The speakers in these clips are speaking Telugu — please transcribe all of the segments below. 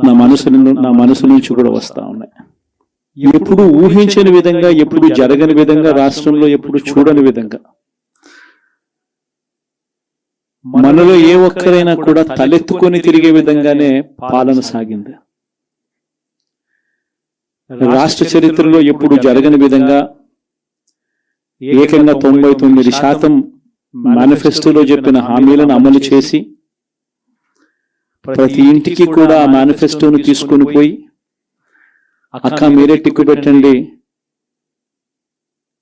నా మనసు నుంచి కూడా వస్తా ఉన్నాయి. ఎప్పుడు ఊహించని విధంగా, ఎప్పుడు జరగని విధంగా, రాష్ట్రంలో ఎప్పుడు చూడని విధంగా మనలో ఏ ఒక్కరైనా కూడా తలెత్తుకొని తిరిగే విధంగానే పాలన సాగింది. రాష్ట్ర చరిత్రలో ఎప్పుడు జరగని విధంగా ఏకంగా 99% మేనిఫెస్టోలో చెప్పిన హామీలను అమలు చేసి ప్రతి ఇంటికి కూడా ఆ మేనిఫెస్టోను తీసుకొని పోయి, అక్క మీరే టిక్కు పెట్టండి,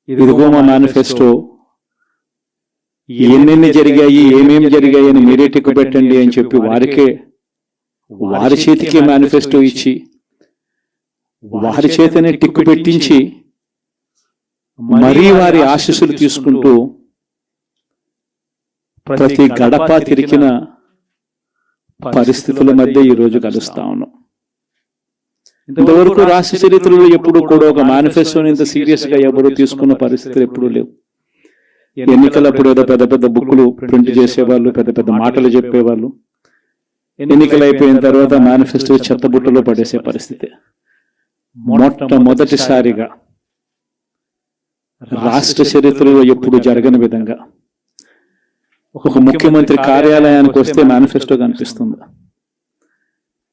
ఇదిగో మా మేనిఫెస్టో, ఎన్నెన్ని జరిగాయి, ఏమేమి జరిగాయి అని మీరే టిక్కు పెట్టండి అని చెప్పి వారి చేతికి మేనిఫెస్టో ఇచ్చి వారి చేతనే టిక్కు పెట్టించి మరీ వారి ఆశీస్సులు తీసుకుంటూ ప్రతి గడప తిరిగిన పరిస్థితుల మధ్య ఈరోజు కలుస్తా ఉన్నాం. ఇంతవరకు రాష్ట్ర చరిత్రలో ఎప్పుడు కూడా ఒక మేనిఫెస్టోని ఇంత సీరియస్ గా ఎవరు తీసుకున్న పరిస్థితులు ఎప్పుడూ లేవు. ఎన్నికలప్పుడు ఏదో పెద్ద పెద్ద బుక్లు ప్రింట్ చేసేవాళ్ళు, పెద్ద పెద్ద మాటలు చెప్పేవాళ్ళు. ఎన్నికలు అయిపోయిన తర్వాత మేనిఫెస్టో చెత్తబుట్టలో పడేసే పరిస్థితి. మొట్టమొదటిసారిగా రాష్ట్ర చరిత్రలో ఎప్పుడు జరగని విధంగా ఒక ముఖ్యమంత్రి కార్యాలయానికి వస్తే మేనిఫెస్టో కనిపిస్తుంది.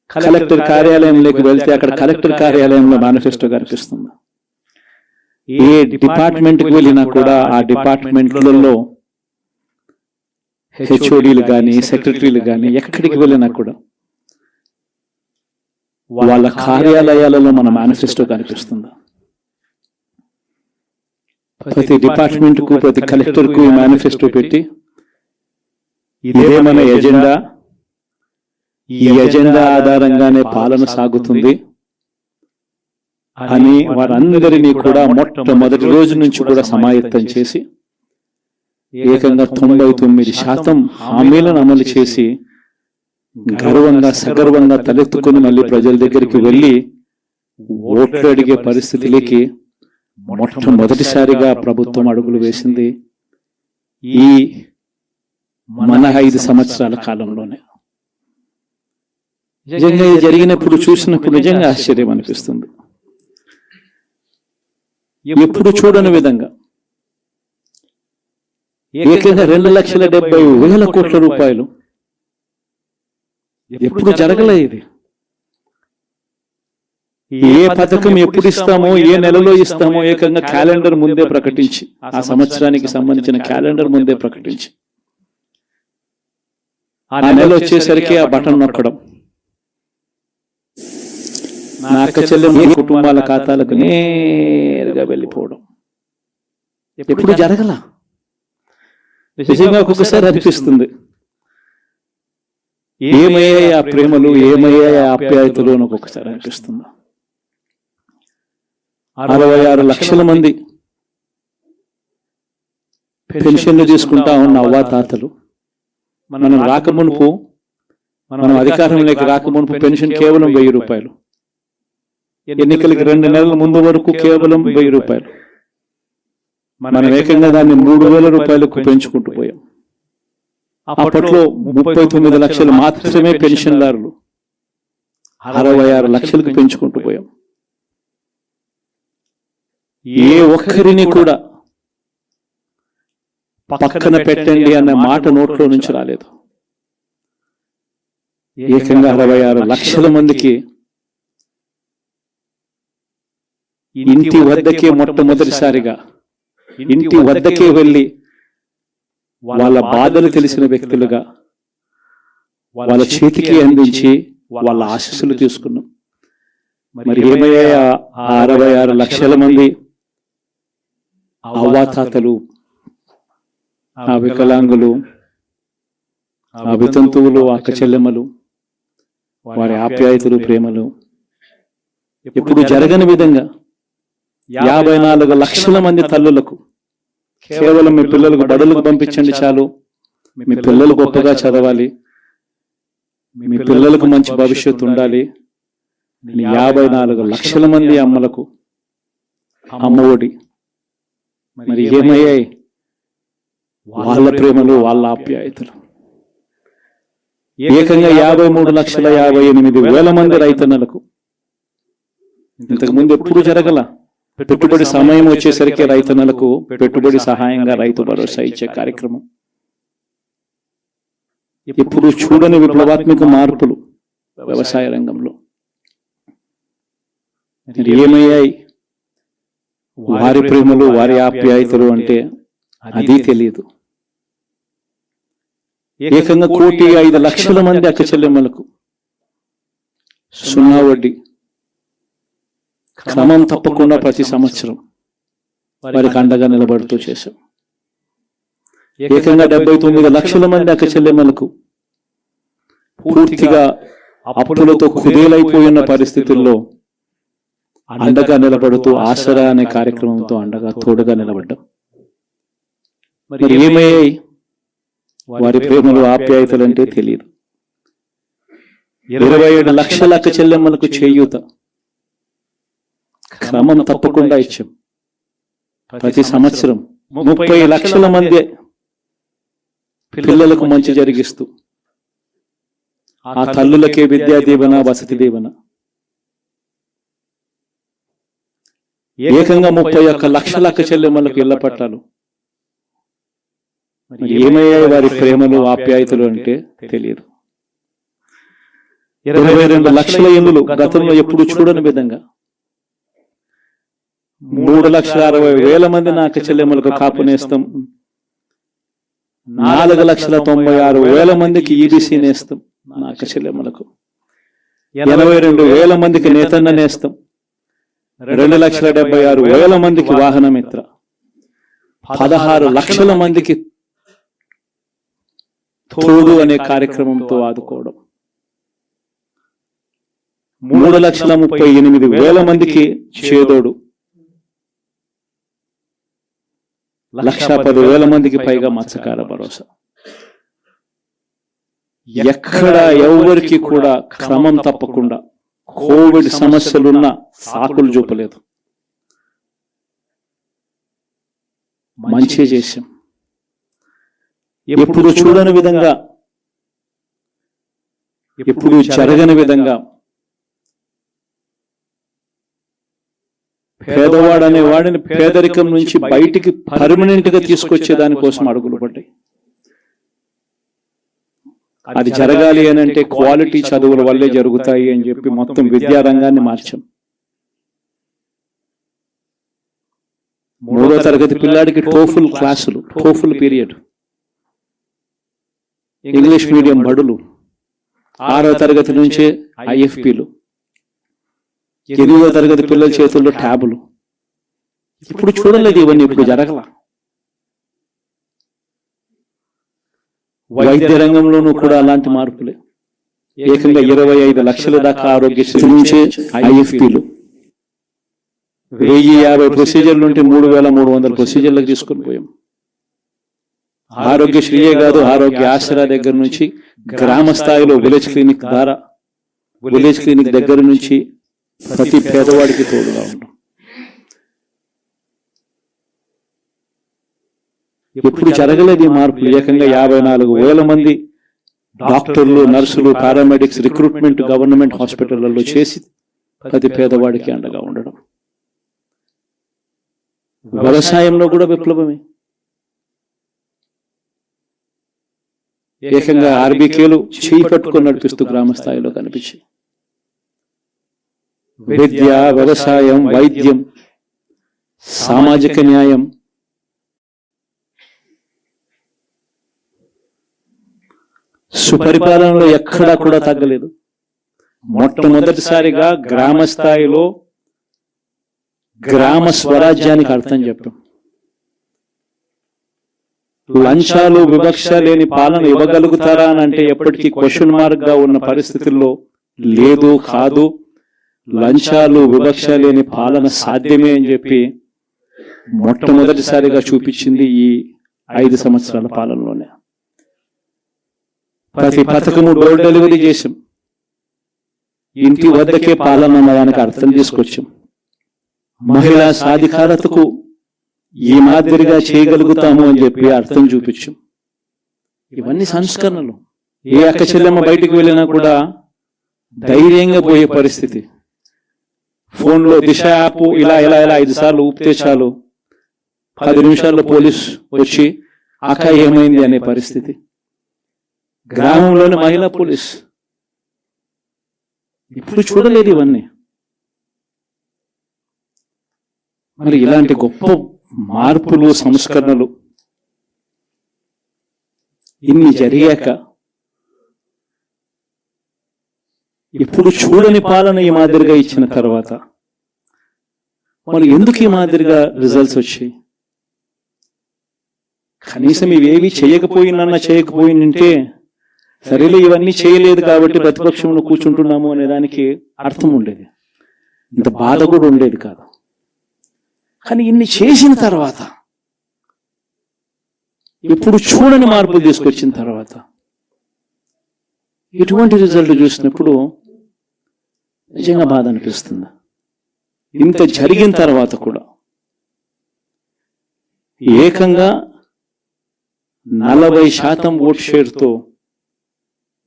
కలెక్టర్ కార్యాలయంలోకి వెళ్తే అక్కడ కలెక్టర్ కార్యాలయంలో మేనిఫెస్టో కనిపిస్తుంది. ఏ డిపార్ట్మెంట్కి వెళ్ళినా కూడా ఆ డిపార్ట్మెంట్లలో హెచ్ఓడీలు కానీ, సెక్రటరీలు కానీ ఎక్కడికి వెళ్ళినా కూడా వాళ్ళ కార్యాలయాలలో మన మేనిఫెస్టో కనిపిస్తుంది. ప్రతి డిపార్ట్మెంట్కు, ప్రతి కలెక్టర్కు మేనిఫెస్టో పెట్టి ఇదే మన ఎజెండా, ఈ ఎజెండా ఆధారంగానే పాలన సాగుతుంది అని వారందరినీ కూడా మొట్టమొదటి రోజు నుంచి కూడా సమాయత్తం చేసి ఏకంగా 99% హామీలను అమలు చేసి గర్వంగా, సగర్వంగా తలెత్తుకుని మళ్ళీ ప్రజల దగ్గరికి వెళ్ళి ఓట్లు అడిగే పరిస్థితిలోకి మొట్టమొదటిసారిగా ప్రభుత్వం అడుగులు వేసింది ఈ మన 5 సంవత్సరాల కాలంలోనే. నిజంగా ఇది జరిగినప్పుడు, చూసినప్పుడు నిజంగా ఆశ్చర్యం అనిపిస్తుంది. ఎప్పుడు చూడని విధంగా ఏకంగా 2,70,000 కోట్ల రూపాయలు, ఎప్పుడు జరగలే ఇది. ఏ పథకం ఎప్పుడు ఇస్తామో, ఏ నెలలో ఇస్తామో ఏకంగా క్యాలెండర్ ముందే ప్రకటించి, ఆ సంవత్సరానికి సంబంధించిన క్యాలెండర్ ముందే ప్రకటించి, ఆ నెల వచ్చేసరికి ఆ బటన్ నొక్కడం, నా అక్క చెల్లెమ్మ కుటుంబాల ఖాతాలకు నేరుగా వెళ్ళిపోవడం ఎప్పుడు జరగల. నిజంగా ఒక్కొక్కసారి అనిపిస్తుంది, ఏమయ్యాయి ఆ ప్రేమలు, ఏమయ్యాయి ఆ ఆప్యాయతలు అని ఒక్కొక్కసారి అనిపిస్తుంది. 66 లక్షల మంది పెన్షన్లు తీసుకుంటా ఉన్న అవ్వాతాతలు, మనం రాకమునుపు, మనం అధికారంలోకి రాకమునుపు పెన్షన్ కేవలం 1000 రూపాయలు. ఎన్నికలకి 2 నెలల ముందు వరకు కేవలం 1000 రూపాయలు. మనం ఏకంగా దాన్ని 3000 రూపాయలకు పెంచుకుంటూ పోయాం. అప్పట్లో 39 లక్షలు మాత్రమే పెన్షన్దారులు, 66 లక్షలకు పెంచుకుంటూ పోయాం. ఏ ఒక్కరిని కూడా పక్కన పెట్టండి అన్న మాట నోట్లో నుంచి రాలేదు. ఏకంగా 66 లక్షల మందికి ఇంటి వద్దకే, మొట్టమొదటిసారిగా ఇంటి వద్దకే వెళ్ళి వాళ్ళ బాధలు తెలిసిన వ్యక్తులుగా వాళ్ళ చేతికి అందించి వాళ్ళ ఆశీస్సులు తీసుకున్నాం. మరి ఏమయ్యా 66 లక్షల మంది అవ్వాతాతలు, ఆ వికలాంగులు, ఆ వితంతువులు, అక్క చెల్లెమ్మలు, వారి ఆప్యాయతలు, ప్రేమలు ఎప్పుడు జరగని విధంగా 54 లక్షల మంది తల్లులకు కేవలం మీ పిల్లలకు బడులకు పంపించండి చాలు, మీ పిల్లలు గొప్పగా చదవాలి, మీ పిల్లలకు మంచి భవిష్యత్తు ఉండాలి, 54 లక్షల మంది అమ్మలకు అమ్మఒడి. మరి ఏమయ్యాయి వాళ్ళ ప్రేమలు, వాళ్ళ ఆప్యాయతలు? ఏకంగా 53,58,000 మంది రైతన్నలకు. ఇంతకు ముందు ఎప్పుడు జరగల. పెట్టుబడి సమయం వచ్చేసరికి రైతన్నలకు పెట్టుబడి సహాయంగా రైతు భరోసా ఇచ్చే కార్యక్రమం. ఇప్పుడు చూడని విప్లవాత్మక మార్పులు వ్యవసాయ రంగంలో. ఏమయ్యాయి వారి ప్రేమలు, వారి ఆప్యాయతలు అంటే అది తెలియదు. ఏకంగా 1,05,00,000 మంది అక్క చెల్లెమ్మలకు 0 వడ్డీ క్రమం తప్పకుండా ప్రతి సంవత్సరం వారికి అండగా నిలబడుతూ చేశాం. ఏకంగా 79,00,000 మంది అక్క చెల్లెమ్మలకు పూర్తిగా అప్పులతో కుదేలైపోయిన పరిస్థితుల్లో అండగా నిలబడుతూ ఆసరా అనే కార్యక్రమంతో అండగా తోడుగా నిలబడ్డాం. మరి ఏమయ్యాయి వారి ప్రేమలు, ఆప్యాయతలు అంటే తెలియదు. 27 లక్షల అక్క చెల్లెమ్మలకు చేయూత క్రమం తప్పకుండా ఇచ్చాం. ప్రతి సంవత్సరం 30 లక్షల మంది పిల్లలకు మంచి జరిగిస్తూ ఆ తల్లులకే విద్యా దీవెన, వసతి దీవెన. ఏకంగా 31 లక్షల అక్క చెల్లెమ్మలకు ఇళ్ల పట్టాలు. ఏమయ్యాయి వారి ప్రేమలు, ఆప్యాయతలు అంటే తెలియదు. 22 లక్షల ఇళ్ళు గతంలో ఎప్పుడు చూడని విధంగా 3,60,000 మంది నా అక్క చెల్లెమ్మలకు కాపు నేస్తం, 4,96,000 మందికి ఈబీసీ నేస్తం నా అక్క చెల్లెమ్మలకు, 82,000 మందికి నేతన్న నేస్తం, 2,76,000 మందికి వాహన మిత్ర, 16 లక్షల మందికి తోడు అనే కార్యక్రమంతో ఆదుకోవడం, 3,38,000 మందికి చేదోడు, 1,10,000 మందికి పైగా మత్స్యకార భరోసా. ఎక్కడ ఎవరికి కూడా క్రమం తప్పకుండా కోవిడ్ సమస్యలున్న సాకులు చూపలేదు. మంచి చేశాం. ఎప్పుడు చూడని విధంగా, ఎప్పుడు జరగని విధంగా పేదవాడనే వాడిని పేదరికం నుంచి బయటికి పర్మనెంట్ గా తీసుకొచ్చే దానికోసం అడుగులు పడ్డాయి. అది జరగాలి అని అంటే క్వాలిటీ చదువుల వల్లే జరుగుతాయి అని చెప్పి మొత్తం విద్యారంగాన్ని మార్చాం. 3వ తరగతి పిల్లాడికి టోఫుల్ క్లాసులు, టోఫుల్ పీరియడ్, ఇంగ్లీష్ మీడియం బడులు, 6వ తరగతి నుంచే ఐఎఫ్పీలు, 8వ తరగతి పిల్లల చేతుల్లో ట్యాబులు. ఇప్పుడు చూడలేదు ఇవన్నీ, ఇప్పుడు జరగల. వైద్య రంగంలోనూ కూడా అలాంటి మార్పులే. ఏకంగా 25 లక్షల దాకా ఆరోగ్యశ్రీ నుంచే ఐఎఫ్పీలు, 1,050 ప్రొసీజర్లు ఉంటే 3,300 ప్రొసీజర్లకు తీసుకొని పోయాం. ఆరోగ్యశ్రీయే కాదు, ఆరోగ్య ఆసరా దగ్గర నుంచి గ్రామ స్థాయిలో విలేజ్ క్లినిక్ ద్వారా, విలేజ్ క్లినిక్ దగ్గర నుంచి ప్రతి పేదవాడికి తోడుగా ఉన్నాం. ఎప్పుడు జరగలేదు ఈ మార్పులు. ఏకంగా 54,000 మంది డాక్టర్లు, నర్సులు, పారామెడిక్స్ రిక్రూట్మెంట్ గవర్నమెంట్ హాస్పిటళ్లలో చేసి ప్రతి పేదవాడికి అండగా ఉండడం. వ్యవసాయంలో కూడా విప్లవమే. ఏకంగా ఆర్బీకేలు చేయి పట్టుకొని నడిపిస్తూ గ్రామ స్థాయిలో కనిపించి విద్య, వ్యవసాయం, వైద్యం, సామాజిక న్యాయం, సుపరిపాలనలో ఎక్కడా కూడా తగ్గలేదు. మొట్టమొదటిసారిగా గ్రామ స్థాయిలో గ్రామ స్వరాజ్యానికి అర్థం చెప్పాం. లంచాలు, వివక్ష లేని పాలన ఇవ్వగలుగుతారా అని అంటే ఎప్పటికీ క్వశ్చన్ మార్క్ గా ఉన్న పరిస్థితుల్లో లేదు, కాదు, లంచాలు, వివక్ష లేని పాలన సాధ్యమే అని చెప్పి మొట్టమొదటిసారిగా చూపించింది ఈ 5 సంవత్సరాల పాలనలోనే. ప్రతి పథకము డోర్ డెలివరీ చేశాం. ఇంటి వద్దకే పాలన అన్నదానికి అర్థం తీసుకొచ్చాం. మహిళా సాధికారతకు ఈ మాదిరిగా చేయగలుగుతాము అని చెప్పి అర్థం చూపించాం. ఇవన్నీ సంస్కరణలు. ఏ అక్క చెల్లెమ్మ బయటికి వెళ్ళినా కూడా ధైర్యంగా పోయే పరిస్థితి. ఫోన్లో దిశ యాప్ ఇలా 5 సార్లు ఊపితే చాలు 10 నిమిషాల్లో పోలీస్ వచ్చి అక్క ఏమైంది అనే పరిస్థితి. గ్రామంలోని మహిళా పోలీస్. ఇప్పుడు చూడలేదు ఇవన్నీ. మరి ఇలాంటి గొప్ప మార్పులు, సంస్కరణలు ఇన్ని జరిగాక ఇప్పుడు చూడని పాలన ఈ మాదిరిగా ఇచ్చిన తర్వాత మరి ఎందుకు ఈ మాదిరిగా రిజల్ట్స్ వచ్చాయి? కనీసం ఇవేవి చేయకపోయిందంటే సరేలే ఇవన్నీ చేయలేదు కాబట్టి ప్రతిపక్షంలో కూర్చుంటున్నాము అనే దానికి అర్థం ఉండేది, ఇంత బాధ కూడా ఉండేది కాదు. కానీ ఇన్ని చేసిన తర్వాత, ఇప్పుడు చూడని మార్పులు తీసుకొచ్చిన తర్వాత ఇటువంటి రిజల్ట్ చూసినప్పుడు నిజంగా బాధ అనిపిస్తుంది. ఇంత జరిగిన తర్వాత కూడా ఏకంగా 40% ఓట్ షేర్తో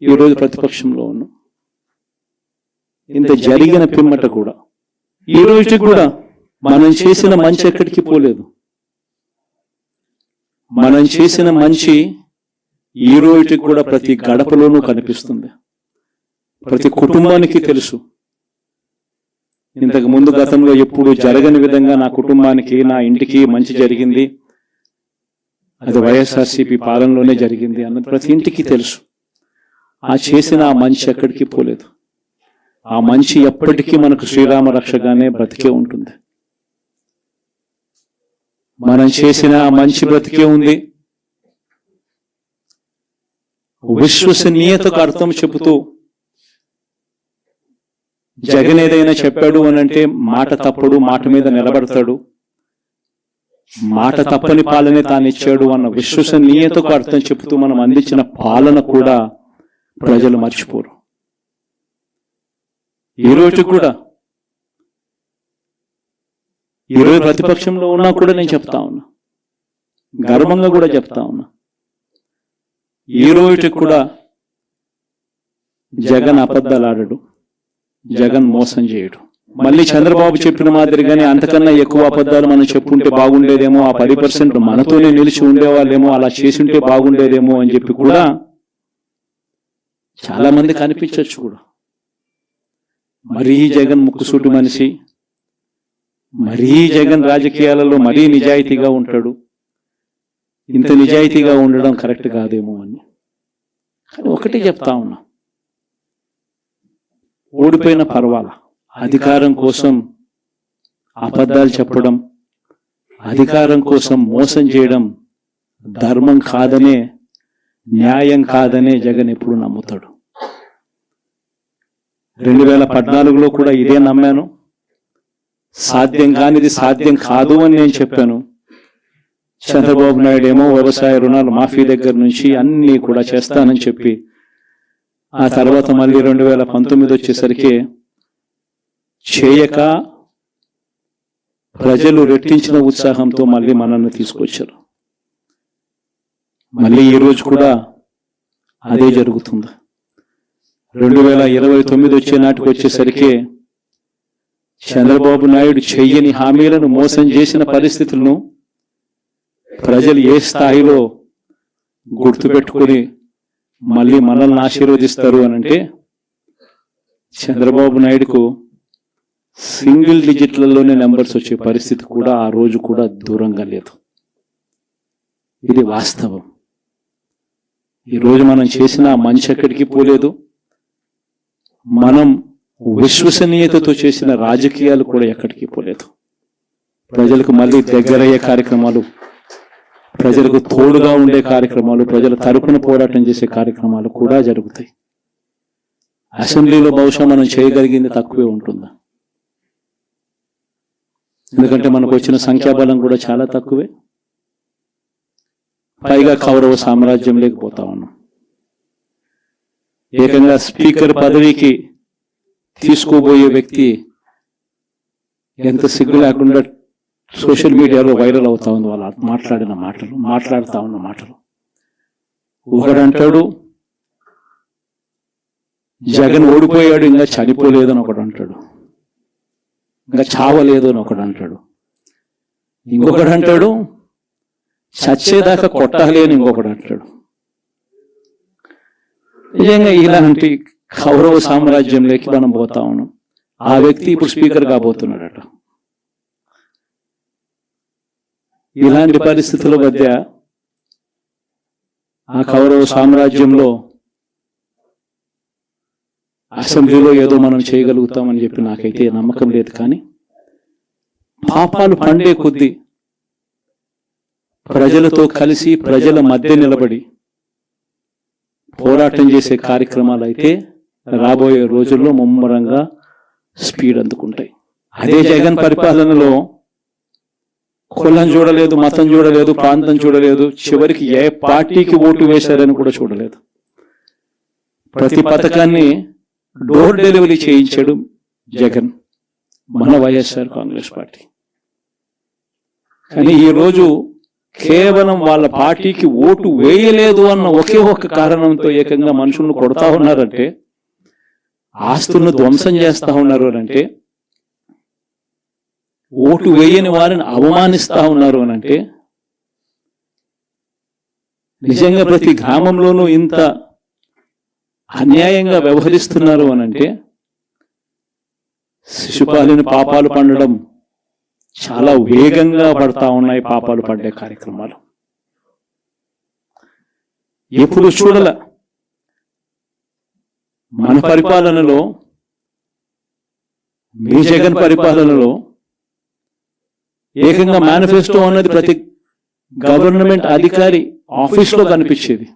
ఈరోజు ప్రతిపక్షంలో ఉన్నాం. ఇంత జరిగిన పిమ్మట కూడా ఈ రోజు కూడా మనం చేసిన మంచి ఎక్కడికి పోలేదు. మనం చేసిన మంచి ఈ రోజుకి కూడా ప్రతి గడపలోనూ కనిపిస్తుంది, ప్రతి కుటుంబానికి తెలుసు. ఇంతకు ముందు గతంలో ఎప్పుడు జరగని విధంగా నా కుటుంబానికి, నా ఇంటికి మంచి జరిగింది, అది వైఎస్ఆర్సీపీ పాలనలోనే జరిగింది అన్నది ప్రతి ఇంటికి తెలుసు. ఆ చేసిన ఆ మంచి ఎక్కడికి పోలేదు. ఆ మంచి ఎప్పటికీ మనకు శ్రీరామ రక్షగానే బ్రతికే ఉంటుంది. మనం చేసిన ఆ మంచి బ్రతికే ఉంది. విశ్వసనీయతకు అర్థం చెబుతూ జగన్ ఏదైనా చెప్పాడు అనంటే మాట తప్పడు, మాట మీద నిలబడతాడు, మాట తప్పని పాలనే తాను ఇచ్చాడు అన్న విశ్వసనీయతకు అర్థం చెబుతూ మనం అందించిన పాలన కూడా ప్రజలు మర్చిపోరు. ఈరోజు కూడా ఈరోజు ప్రతిపక్షంలో ఉన్నా కూడా నేను చెప్తా ఉన్నా, గర్వంగా కూడా చెప్తా ఉన్నా, ఈ రోజు కూడా జగన్ అబద్ధాలు ఆడడు, జగన్ మోసం చేయడు. మళ్ళీ చంద్రబాబు చెప్పిన మాదిరిగానే అంతకన్నా ఎక్కువ అబద్ధాలు మనం చెప్పుంటే బాగుండేదేమో, ఆ 10% మనతోనే నిలిచి ఉండేవాళ్ళేమో, అలా చేసి ఉంటే బాగుండేదేమో అని చెప్పి కూడా చాలా మంది కనిపించవచ్చు కూడా. మరీ జగన్ ముక్కుసూటి మనిషి, మరీ జగన్ రాజకీయాలలో మరీ నిజాయితీగా ఉంటాడు, ఇంత నిజాయితీగా ఉండడం కరెక్ట్ కాదేమో అని. కానీ ఒకటే చెప్తా ఉన్నా, ఓడిపోయిన పర్వాలా, అధికారం కోసం అబద్ధాలు చెప్పడం, అధికారం కోసం మోసం చేయడం ధర్మం కాదనే, న్యాయం కాదనే జగన్ ఎప్పుడు నమ్ముతాడు. 2014లో కూడా ఇదే నమ్మాను. సాధ్యం కానిది సాధ్యం కాదు అని నేను చెప్పాను. చంద్రబాబు నాయుడు ఏమో వ్యవసాయ రుణాలు మాఫీ దగ్గర నుంచి అన్నీ కూడా చేస్తానని చెప్పి, ఆ తర్వాత మళ్ళీ 2019 వచ్చేసరికి చేయక ప్రజలు రెట్టించిన ఉత్సాహంతో మళ్ళీ మనల్ని తీసుకొచ్చారు. మళ్ళీ ఈరోజు కూడా అదే జరుగుతుంది. 2029 వచ్చే నాటికి వచ్చేసరికి చంద్రబాబు నాయుడు చెయ్యని హామీలను, మోసం చేసిన పరిస్థితులను ప్రజలు ఏ స్థాయిలో గుర్తుపెట్టుకుని మళ్ళీ మనల్ని ఆశీర్వదిస్తారు అనంటే, చంద్రబాబు నాయుడుకు సింగిల్ డిజిట్లలోనే నెంబర్స్ వచ్చే పరిస్థితి కూడా ఆ రోజు కూడా దూరంగా లేదు. ఇది వాస్తవం. ఈరోజు మనం చేసిన మంచి ఎక్కడికి పోలేదు. మనం విశ్వసనీయతతో చేసిన రాజకీయాలు కూడా ఎక్కడికి పోలేదు. ప్రజలకు మళ్ళీ దగ్గరయ్యే కార్యక్రమాలు, ప్రజలకు తోడుగా ఉండే కార్యక్రమాలు, ప్రజల తరపున పోరాటం చేసే కార్యక్రమాలు కూడా జరుగుతాయి. అసెంబ్లీలో బహుశా మనం చేయగలిగింది తక్కువే ఉంటుంది, ఎందుకంటే మనకు వచ్చిన సంఖ్యాబలం కూడా చాలా తక్కువే. పైగా కౌరవ సామ్రాజ్యం లేకపోతా ఉన్నాం. ఏకంగా స్పీకర్ పదవికి తీసుకోబోయే వ్యక్తి ఎంత సిగ్గు లేకుండా సోషల్ మీడియాలో వైరల్ అవుతా ఉంది. వాళ్ళు మాట్లాడుతా ఉన్న మాటలు. ఒకడంటాడు జగన్ ఓడిపోయాడు, ఇంకా చనిపోలేదు అని ఒకడు అంటాడు, ఇంకా చావలేదు అని ఒకడు అంటాడు, ఇంకొకడు అంటాడు చచ్చేదాకా కొట్టాలి అని ఇంకొకడు అంటాడు. నిజంగా ఇలాంటి కౌరవ సామ్రాజ్యంలోకి మనం పోతా ఉన్నాం. ఆ వ్యక్తి ఇప్పుడు స్పీకర్ కాబోతున్నాడట. ఇలాంటి పరిస్థితుల మధ్య ఆ కౌరవ సామ్రాజ్యంలో అసెంబ్లీలో ఏదో మనం చేయగలుగుతామని చెప్పి నాకైతే నమ్మకం లేదు. కానీ పాపాలు పండే కొద్దీ ప్రజలతో కలిసి ప్రజల మధ్య నిలబడి పోరాటం చేసే కార్యక్రమాలు అయితే రాబోయే రోజుల్లో ముమ్మరంగా స్పీడ్ అందుకుంటాయి. అదే జగన్ పరిపాలనలో కులం చూడలేదు, మతం చూడలేదు, ప్రాంతం చూడలేదు, చివరికి ఏ పార్టీకి ఓటు వేశారని కూడా చూడలేదు. ప్రతి పథకాన్ని డోర్ డెలివరీ చేయించాడు జగన్, మన వైఎస్ఆర్ కాంగ్రెస్ పార్టీ. కానీ ఈరోజు కేవలం వాళ్ళ పార్టీకి ఓటు వేయలేదు అన్న ఒకే ఒక్క కారణంతో ఏకంగా మనుషులను కొడతా ఉన్నారంటే, ఆస్తులను ధ్వంసం చేస్తా ఉన్నారు అంటే, ఓటు వేయని వారిని అవమానిస్తా ఉన్నారు అనంటే, నిజంగా ప్రతి గ్రామంలోనూ ఇంత అన్యాయంగా వ్యవహరిస్తున్నారు అనంటే, శిశుపాలుని పాపాలు పండడం చాలా వేగంగా పడతా ఉన్నాయి. పాపాలు పడ్డే కార్యక్రమాలు ఎప్పుడు చూడాల. మన పరిపాలనలో, మీ జగన్ పరిపాలనలో ఏకంగా మేనిఫెస్టో అన్నది ప్రతి గవర్నమెంట్ అధికారి ఆఫీస్లో కనిపించేది.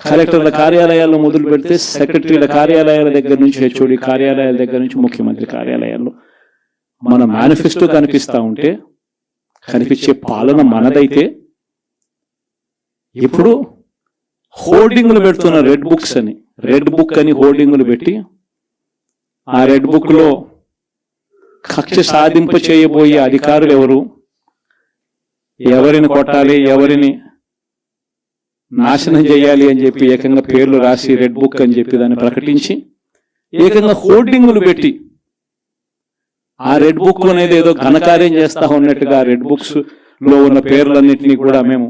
కలెక్టర్ల కార్యాలయాల్లో మొదలు పెడితే సెక్రటరీల కార్యాలయాల దగ్గర నుంచి, హెచ్ఓడి కార్యాలయాల దగ్గర నుంచి ముఖ్యమంత్రి కార్యాలయాల్లో మన మేనిఫెస్టో కనిపిస్తూ ఉంటే, కనిపించే పాలన మనదైతే ఇప్పుడు హోర్డింగ్లు పెడుతున్న రెడ్ బుక్స్ అని, రెడ్ బుక్ అని హోర్డింగ్లు పెట్టి ఆ రెడ్ బుక్ లో కక్ష సాధింప చేయబోయే అధికారులు ఎవరు, ఎవరిని కొట్టాలి, ఎవరిని నాశనం చేయాలి అని చెప్పి ఏకంగా పేర్లు రాసి రెడ్ బుక్ అని చెప్పి దాన్ని ప్రకటించి ఏకంగా హోర్డింగ్లు పెట్టి ఆ రెడ్ బుక్ అనేది ఏదో ఘనకార్యం చేస్తా ఉన్నట్టుగా రెడ్ బుక్స్ లో ఉన్న పేర్లన్నింటినీ కూడా మేము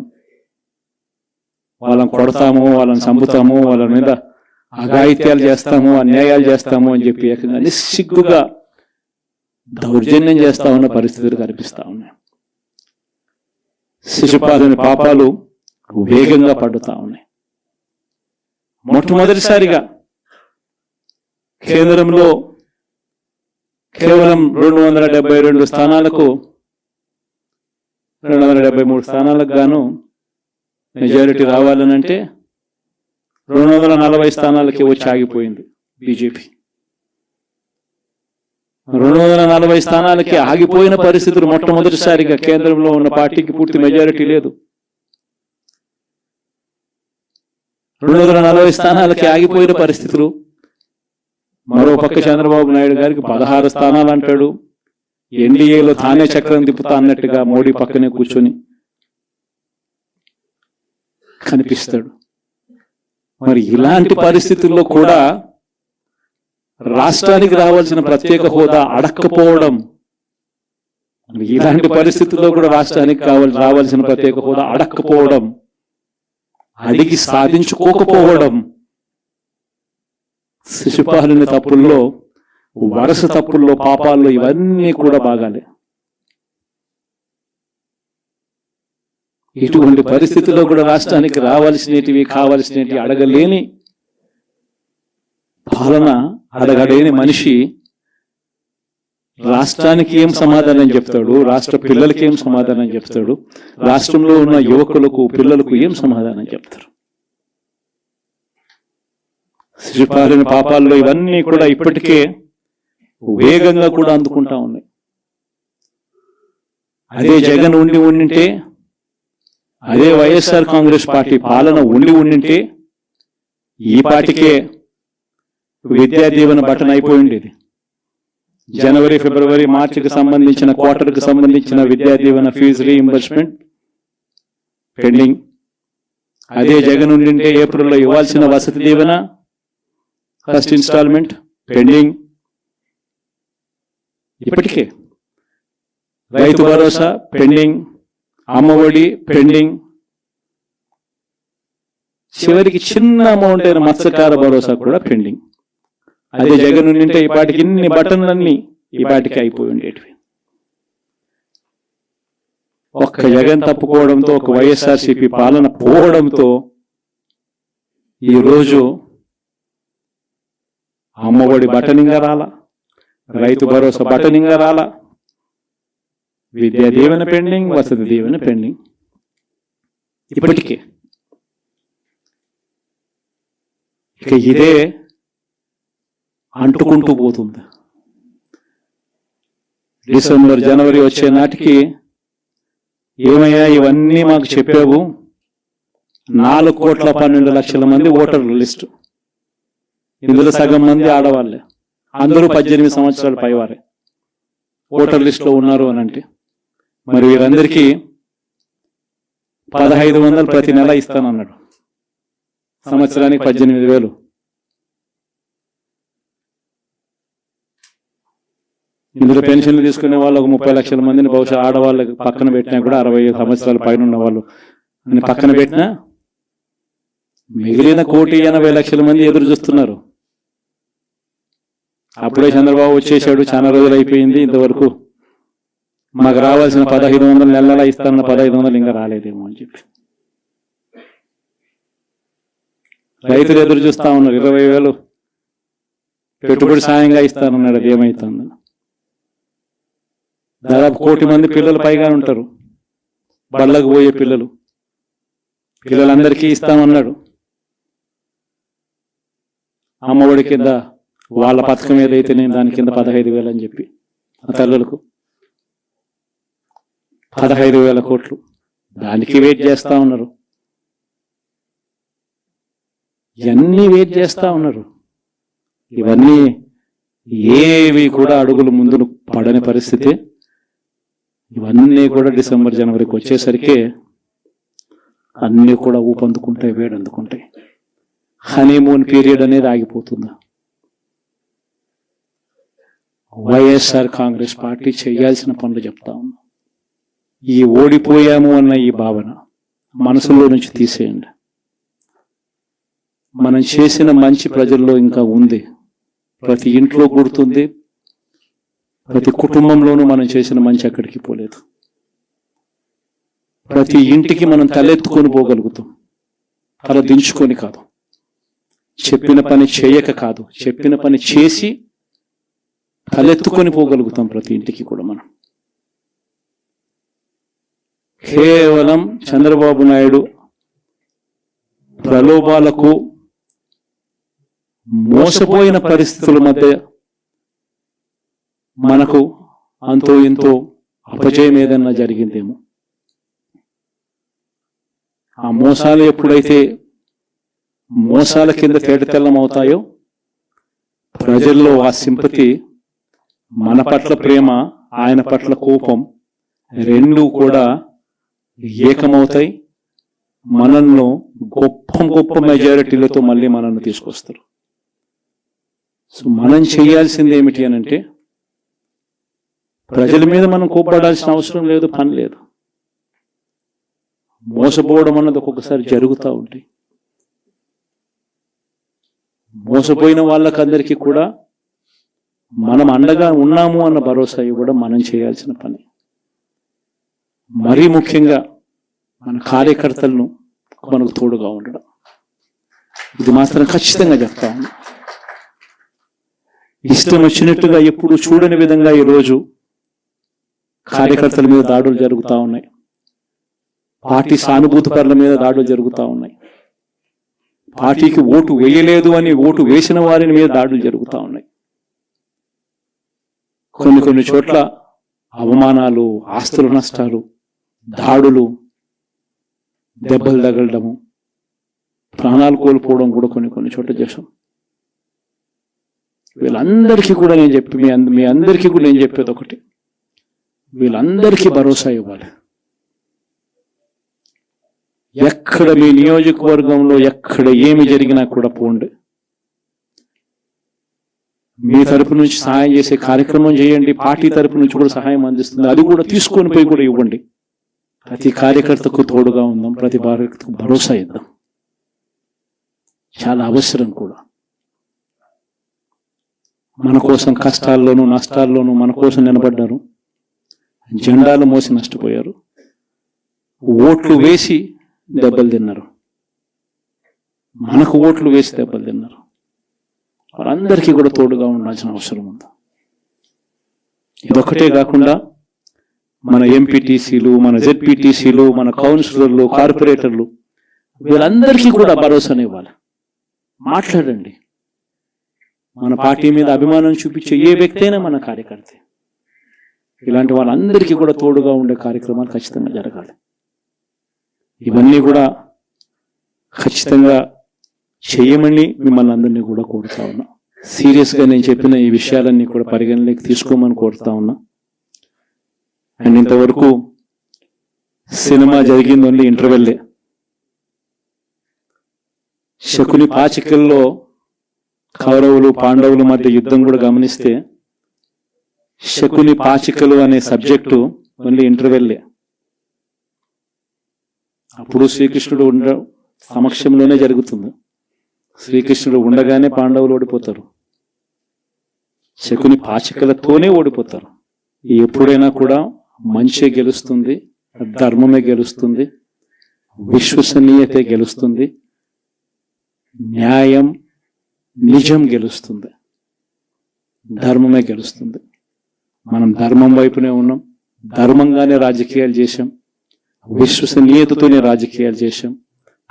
వాళ్ళని కొడతాము, వాళ్ళని చంపుతాము, వాళ్ళ మీద అఘాయిత్యాలు చేస్తాము, అన్యాయాలు చేస్తాము అని చెప్పి ఏకంగా నిస్సిగ్గుగా దౌర్జన్యం చేస్తా ఉన్న పరిస్థితులు కనిపిస్తా ఉన్నాయి. శిశుపాలుని పాపాలు వేగంగా పడుతా ఉన్నాయి. మొట్టమొదటిసారిగా కేంద్రంలో కేవలం 272 స్థానాలకు 273 స్థానాలకు గాను మెజారిటీ రావాలనంటే 240 స్థానాలకి వచ్చి ఆగిపోయింది బీజేపీ. 240 స్థానాలకి ఆగిపోయిన పరిస్థితులు మొట్టమొదటిసారిగా కేంద్రంలో ఉన్న పార్టీకి పూర్తి మెజారిటీ లేదు. 240 స్థానాలకి ఆగిపోయిన పరిస్థితులు. మరో పక్క చంద్రబాబు నాయుడు గారికి 16 స్థానాలు అంటాడు. ఎన్డీఏలో తానే చక్రం తిప్పుతా అన్నట్టుగా మోడీ పక్కనే కూర్చొని కనిపిస్తాడు. మరి ఇలాంటి పరిస్థితుల్లో కూడా రాష్ట్రానికి రావాల్సిన ప్రత్యేక హోదా అడక్కపోవడం, ఇలాంటి పరిస్థితుల్లో కూడా రాష్ట్రానికి రావాల్సిన ప్రత్యేక హోదా అడక్కపోవడం, అడిగి సాధించుకోకపోవడం శిశుపాలుని తప్పుల్లో, వరుస తప్పుల్లో, పాపాల్లో ఇవన్నీ కూడా బాగాలే. ఇటువంటి పరిస్థితుల్లో కూడా రాష్ట్రానికి రావాల్సినవి, కావాల్సినవి అడగలేని పాలన, అడగలేని మనిషి రాష్ట్రానికి ఏం సమాధానం చెప్తాడు, రాష్ట్ర పిల్లలకి ఏం సమాధానం చెప్తాడు, రాష్ట్రంలో ఉన్న యువకులకు, పిల్లలకు ఏం సమాధానం చెప్తారు? శిశుపాలుని పాపాల్లో ఇవన్నీ కూడా ఇప్పటికే వేగంగా కూడా అందుకుంటా ఉన్నాయి. అదే జగన్ ఉండింటే, అదే వైఎస్ఆర్ కాంగ్రెస్ పార్టీ పాలన ఉండింటే ఈ పార్టీకే విద్యా దీవెన బటన్ అయిపోయి ఉండేది. జనవరి, ఫిబ్రవరి, మార్చికి సంబంధించిన క్వార్టర్కి సంబంధించిన Vidya Deevena fee reimbursement pending. అదే జగన్ ఉండింటే ఏప్రిల్లో ఇవ్వాల్సిన Vasathi Deevena, first instalment pending. ఇప్పటికే రైతు భరోసా పెండింగ్, అమ్మఒడి పెండింగ్, చివరికి చిన్న అమౌంట్ అయిన మత్స్యకార భరోసా కూడా పెండింగ్. అదే జగన్ ఉంటే ఈ పాటికి ఇన్ని బటన్లన్నీ ఈ పాటికి అయిపోయి ఉండేటివి. ఒక్క జగన్ తప్పుకోవడంతో, ఒక వైఎస్ఆర్సీపీ పాలన పోవడంతో ఈరోజు అమ్మఒడి బటనింగా రాలా, రైతు భరోసా బటనింగా రాలా, విద్యా దీవెన పెండింగ్, వసతి దీవెన పెండింగ్. ఇప్పటికే ఇక ఇదే అంటుకుంటూ పోతుంది. డిసెంబర్ జనవరి వచ్చే నాటికి ఏమయ్యా ఇవన్నీ మాకు చెప్పావు, 4,12,00,000 మంది ఓటర్ల లిస్టు, ఇందులో సగం మంది ఆడవాళ్ళే, అందరూ 18 సంవత్సరాల పైవారే ఓటర్ లిస్టులో ఉన్నారు అని అంటే, మరి వీరందరికీ 1,500 ప్రతి నెల ఇస్తానన్నాడు, సంవత్సరానికి 18,000. ఇందులో పెన్షన్లు తీసుకునే వాళ్ళు ఒక 30 లక్షల మందిని బహుశా ఆడవాళ్ళకి పక్కన పెట్టినా కూడా 60 సంవత్సరాల పైన ఉన్న వాళ్ళు అని పక్కన పెట్టినా మిగిలిన 1,80,00,000 మంది ఎదురు చూస్తున్నారు. అప్పుడే చంద్రబాబు వచ్చేసాడు, చాలా రోజులు అయిపోయింది, ఇంతవరకు మాకు రావాల్సిన 1,500 నెలలా ఇస్తానన్న 1,500 ఇంకా రాలేదేమో అని చెప్పి రైతులు ఎదురు చూస్తా ఉన్నారు. 20,000 పెట్టుబడి సాయంగా ఇస్తానన్నాడు, అది ఏమైతుంది? దాదాపు 1,00,000 మంది పిల్లలు పైగా ఉంటారు, బళ్ళకు పోయే పిల్లలందరికీ ఇస్తామన్నాడు. అమ్మఒడి కింద వాళ్ళ పథకం ఏదైతే నేను దాని కింద 15,000 అని చెప్పి ఆ తల్లులకు 15,000 కోట్లు, దానికి వెయిట్ చేస్తా ఉన్నారు. ఇవన్నీ వెయిట్ చేస్తా ఉన్నారు. ఇవన్నీ ఏవి కూడా అడుగులు ముందు పడని పరిస్థితి. ఇవన్నీ కూడా డిసెంబర్ జనవరికి వచ్చేసరికి అన్నీ కూడా ఊపందుకుంటాయి, వేడందుకుంటాయి. హనీమూన్ పీరియడ్ అనేది ఆగిపోతుందా? వైఎస్ఆర్ కాంగ్రెస్ పార్టీ చేయాల్సిన పనులు చెప్తా ఉన్నా. ఈ ఓడిపోయాము అన్న ఈ భావన మనసులో నుంచి తీసేయండి. మనం చేసిన మంచి ప్రజల్లో ఇంకా ఉంది, ప్రతి ఇంట్లో గుర్తుంది, ప్రతి కుటుంబంలోనూ మనం చేసిన మంచి ఎక్కడికి పోలేదు. ప్రతి ఇంటికి మనం తలెత్తుకొని పోగలుగుతాం, తల దించుకొని కాదు, చెప్పిన పని చేయక కాదు, చెప్పిన పని చేసి తలెత్తుకొని పోగలుగుతాం ప్రతి ఇంటికి కూడా మనం. కేవలం చంద్రబాబు నాయుడు ప్రలోభాలకు మోసపోయిన పరిస్థితుల మధ్య మనకు అంతో ఇంతో అపజయం ఏదన్నా జరిగిందేమో. ఆ మోసాలు ఎప్పుడైతే మోసాల కింద తేటతెల్లం అవుతాయో, ప్రజల్లో ఆ సింపతి, మన పట్ల ప్రేమ, ఆయన పట్ల కోపం రెండూ కూడా ఏకమవుతాయి. మనల్ని గొప్ప మెజారిటీలతో మళ్ళీ మనల్ని తీసుకొస్తారు. సో మనం చేయాల్సింది ఏమిటి అని అంటే, ప్రజల మీద మనం కోప్పడాల్సిన అవసరం లేదు, పని లేదు. మోసపోవడం అన్నది ఒక్కొక్కసారి జరుగుతూ ఉంటాయి. మోసపోయిన వాళ్ళకందరికీ కూడా మనం అండగా ఉన్నాము అన్న భరోసా ఇవ్వడం మనం చేయాల్సిన పని. మరీ ముఖ్యంగా మన కార్యకర్తలను మనకు తోడుగా ఉండడం, ఇది మాత్రం ఖచ్చితంగా చెప్తా ఉన్నాం. ఇష్టం వచ్చినట్టుగా ఎప్పుడు చూడని విధంగా ఈరోజు కార్యకర్తల మీద దాడులు జరుగుతూ ఉన్నాయి, పార్టీ సానుభూతి పరుల మీద దాడులు జరుగుతూ ఉన్నాయి, పార్టీకి ఓటు వేయలేదు అని ఓటు వేసిన వారి మీద దాడులు జరుగుతూ ఉన్నాయి. కొన్ని చోట్ల అవమానాలు, ఆస్తుల నష్టాలు, దాడులు, దెబ్బలు తగలడము, ప్రాణాలు కోల్పోవడం కూడా కొన్ని చోట్ల చేశాం. వీళ్ళందరికీ కూడా మీ అందరికీ కూడా నేను చెప్పేది ఒకటి, వీళ్ళందరికీ భరోసా ఇవ్వాలి. ఎక్కడ మీ నియోజకవర్గంలో ఎక్కడ ఏమి జరిగినా కూడా పోండి, మీ తరపు నుంచి సహాయం చేసే కార్యక్రమం చేయండి, పార్టీ తరపు నుంచి కూడా సహాయం అందిస్తుంది, అది కూడా తీసుకొని పోయి కూడా ఇవ్వండి. ప్రతి కార్యకర్తకు తోడుగా ఉందాం, ప్రతి కార్యకర్తకు భరోసా ఇద్దాం. చాలా అవసరం కూడా. మన కోసం కష్టాల్లోనూ నష్టాల్లోనూ మన కోసం నిలబడ్డారు, జెండాలు మోసి నష్టపోయారు, ఓట్లు వేసి దెబ్బలు తిన్నారు, మనకు ఓట్లు వేసి దెబ్బలు తిన్నారు. వాళ్ళందరికీ కూడా తోడుగా ఉండాల్సిన అవసరం ఉంది. ఇదొక్కటే కాకుండా మన ఎంపీటీసీలు, మన జెడ్పీటీసీలు, మన కౌన్సిలర్లు, కార్పొరేటర్లు, వీళ్ళందరికీ కూడా భరోసానే ఇవ్వాలి. మాట్లాడండి. మన పార్టీ మీద అభిమానం చూపించే ఏ వ్యక్తి అయినా మన కార్యకర్తే. ఇలాంటి వాళ్ళందరికీ కూడా తోడుగా ఉండే కార్యక్రమాలు ఖచ్చితంగా జరగాలి. ఇవన్నీ కూడా ఖచ్చితంగా చేయమని మిమ్మల్ని అందరినీ కూడా కోరుతా ఉన్నా. సీరియస్గా నేను చెప్పిన ఈ విషయాలన్నీ కూడా పరిగణలోకి తీసుకోమని కోరుతా ఉన్నా. అండ్ ఇంతవరకు సినిమా జరిగింది ఓన్లీ ఇంటర్వెల్లే. శకుని పాచికల్లో కౌరవులు పాండవుల మధ్య యుద్ధం కూడా గమనిస్తే శకుని పాచికలు అనే సబ్జెక్టు ఓన్లీ ఇంటర్వెల్లే. అప్పుడు శ్రీకృష్ణుడు సమక్షంలోనే జరుగుతుంది. శ్రీకృష్ణుడు ఉండగానే పాండవులు ఓడిపోతారు, శకుని పాచికలతోనే ఓడిపోతారు. ఎప్పుడైనా కూడా మంచే గెలుస్తుంది, ధర్మమే గెలుస్తుంది, విశ్వసనీయతే గెలుస్తుంది, న్యాయం నిజం గెలుస్తుంది, ధర్మమే గెలుస్తుంది. మనం ధర్మం వైపునే ఉన్నాం, ధర్మంగానే రాజకీయాలు చేశాం, విశ్వసనీయతతోనే రాజకీయాలు చేశాం,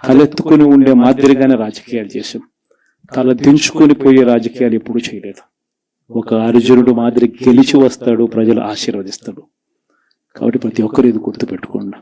తలెత్తుకుని ఉండే మాదిరిగానే రాజకీయాలు చేశాం. తల దించుకొని పోయే రాజకీయాలు ఎప్పుడూ చేయలేదు. ఒక అర్జునుడు మాదిరి గెలిచి వస్తాడు, ప్రజలు ఆశీర్వదిస్తాడు. కాబట్టి ప్రతి ఒక్కరు ఇది గుర్తుపెట్టుకోండి.